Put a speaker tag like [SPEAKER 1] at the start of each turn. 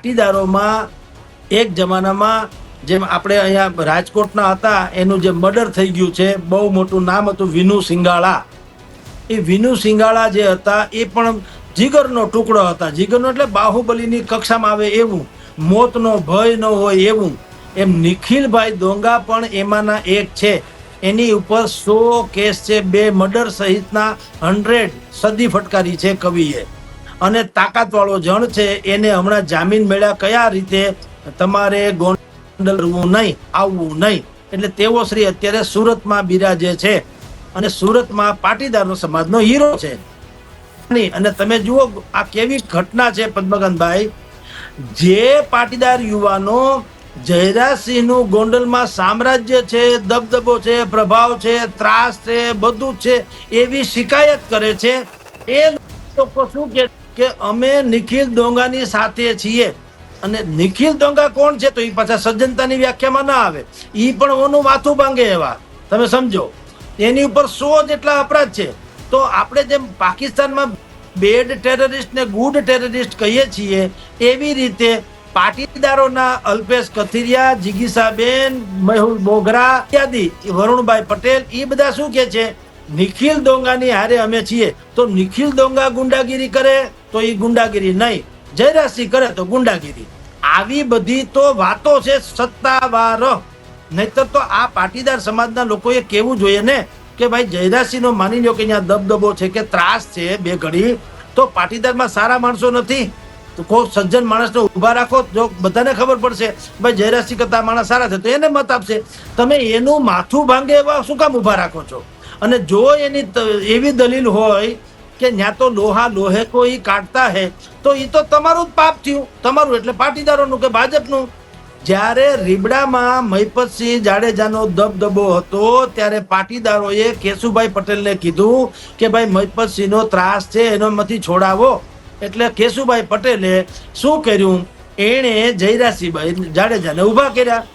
[SPEAKER 1] પાટીદારોમાં એક જમાનામાં જેમ આપણે અહીંયા રાજકોટના હતા એનું જે મર્ડર થઈ ગયું છે, બહુ મોટું નામ હતું વિનુ સિંગાળા. એ વિનુ સિંગાળા જે હતા એ પણ જીગરનો ટુકડો હતા. જીગરનો એટલે બાહુબલીની કક્ષામાં આવે એવું, મોતનો ભય ન હોય એવું. એમ નિખિલભાઈ દોંગા પણ એમાંના એક છે. એની ઉપર 100 કેસ છે, 2 મર્ડર સહિતના 100 સદી ફટકારી છે કવિએ. અને તાકાતવાળો જણ છે, એને હમણાં જામીન મળ્યા. કયા રીતે? તમારે ગોંડલ નહીં, આવવું નહીં. એટલે તેઓ શ્રી અત્યારે સુરતમાં બિરાજે છે અને સુરતમાં પાટીદાર સમાજનો હીરો છે. અને તમે જુઓ આ કેવી ઘટના છે પદ્મકાંતભાઈ. જે પાટીદાર યુવાનો જયરાજસિંહનું ગોંડલમાં સામ્રાજ્ય છે, દબદબો છે, પ્રભાવ છે, ત્રાસ છે, બધું છે, એવી શિકાયત કરે છે, એ લોકો શું કે અમે નિખિલ દોંગાની સાથે છીએ. અને નિખિલ દોંગા કોણ છે? તો એ પાછા સજ્જનતાની વ્યાખ્યામાં ના આવે. એ પણ ઓનું માથું ભાંગે એવા, તમે સમજો. એની ઉપર 100 જેટલા અપરાધ છે. તો આપણે જેમ પાકિસ્તાનમાં બેડ ટેરરિસ્ટ ને ગુડ ટેરરિસ્ટ કહીએ છીએ, એવી રીતે પાટીદારોના અલ્પેશ કથિરિયા, જિગીસાબેન, મેહુલ બોગરા ઇત્યાદિ, વરુણભાઈ પટેલ, એ બધા શું કે છે? નિખિલ દોંગાની હારે અમે છીએ. તો નિખિલ દોંગા ગુંડાગીરી કરે તો એ ગુંડાગીરી નહીં, જયરાજસિંહ કરે તો ગુંડાગીરી. આવી બધી તો વાતો છે સત્તાવાર. નહીતર તો આ પાટીદાર સમાજના લોકોએ કહેવું જોઈએ ને કે ભાઈ જયરાજસિંહનો માની લો કે અહીંયા દબદબો છે કે ત્રાસ છે બે ઘડી, તો પાટીદારમાં સારા માણસો નથી. તો કોઈ સજ્જન માણસને ઊભા રાખો, જો બધાને ખબર પડશે ભાઈ જયરાજસિંહ કરતા માણસ સારા છે તો એને મત આપશે. તમે એનું માથું ભાંગે એવા શું કામ ઊભા રાખો છો? અને જો એની એવી દલીલ હોય કે ત્યાં તો લોહા લોહે કોઈ કાઢતા હે, તો એ તો તમારું જ પાપ થયું. તમારું એટલે પાટીદારોનું કે ભાજપનું. જ્યારે રીબડામાં મહિપતસિંહ જાડેજાનો દબદબો હતો ત્યારે પાટીદારોએ કેશુભાઈ પટેલને કીધું કે ભાઈ મહિપતસિંહનો ત્રાસ છે, એનોમાંથી છોડાવો. એટલે કેશુભાઈ પટેલે શું કર્યું? એણે જયરાજસિંહ જાડેજાને ઊભા કર્યા.